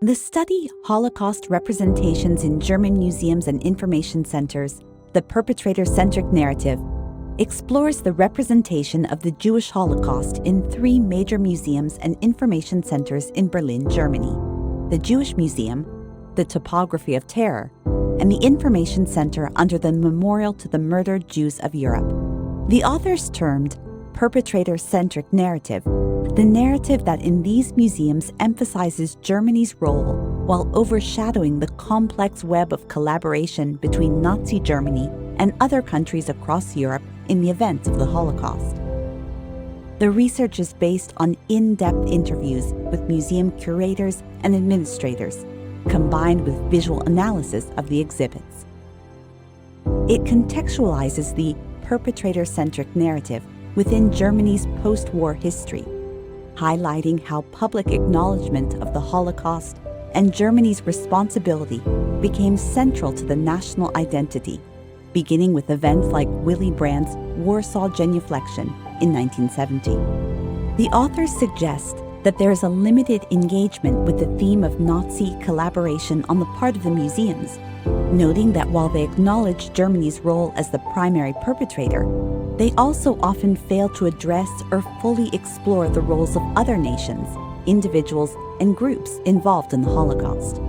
The study Holocaust Representations in German Museums and Information Centers, the Perpetrator-Centric Narrative, explores the representation of the Jewish Holocaust in 3 major museums and information centers in Berlin, Germany: the Jewish Museum, the Topography of Terror, and the Information Center under the Memorial to the Murdered Jews of Europe. The authors termed Perpetrator-Centric Narrative the narrative that in these museums emphasizes Germany's role while overshadowing the complex web of collaboration between Nazi Germany and other countries across Europe in the events of the Holocaust. The research is based on in-depth interviews with museum curators and administrators, combined with visual analysis of the exhibits. It contextualizes the perpetrator-centric narrative within Germany's post-war history, highlighting how public acknowledgement of the Holocaust and Germany's responsibility became central to the national identity, beginning with events like Willy Brandt's Warsaw genuflection in 1970. The authors suggest that there is a limited engagement with the theme of Nazi collaboration on the part of the museums, noting that while they acknowledge Germany's role as the primary perpetrator, they also often fail to address or fully explore the roles of other nations, individuals, and groups involved in the Holocaust.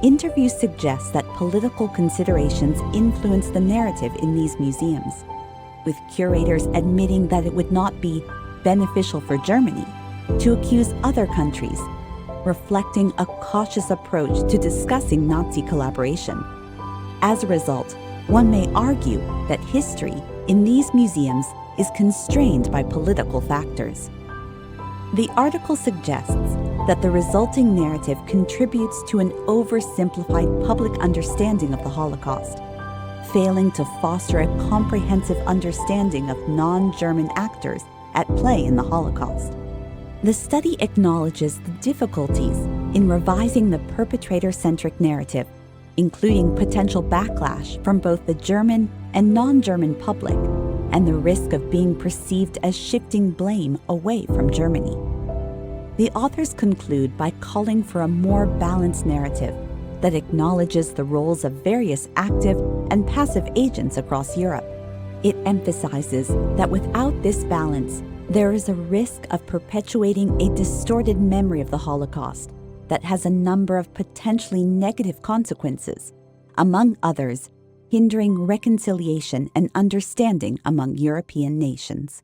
Interviews suggest that political considerations influence the narrative in these museums, with curators admitting that it would not be beneficial for Germany to accuse other countries, reflecting a cautious approach to discussing Nazi collaboration. As a result, one may argue that history in these museums is constrained by political factors. The article suggests that the resulting narrative contributes to an oversimplified public understanding of the Holocaust, failing to foster a comprehensive understanding of non-German actors at play in the Holocaust. The study acknowledges the difficulties in revising the perpetrator-centric narrative, including potential backlash from both the German and non-German public, and the risk of being perceived as shifting blame away from Germany. The authors conclude by calling for a more balanced narrative that acknowledges the roles of various active and passive agents across Europe. It emphasizes that without this balance, there is a risk of perpetuating a distorted memory of the Holocaust that has a number of potentially negative consequences, among others, hindering reconciliation and understanding among European nations.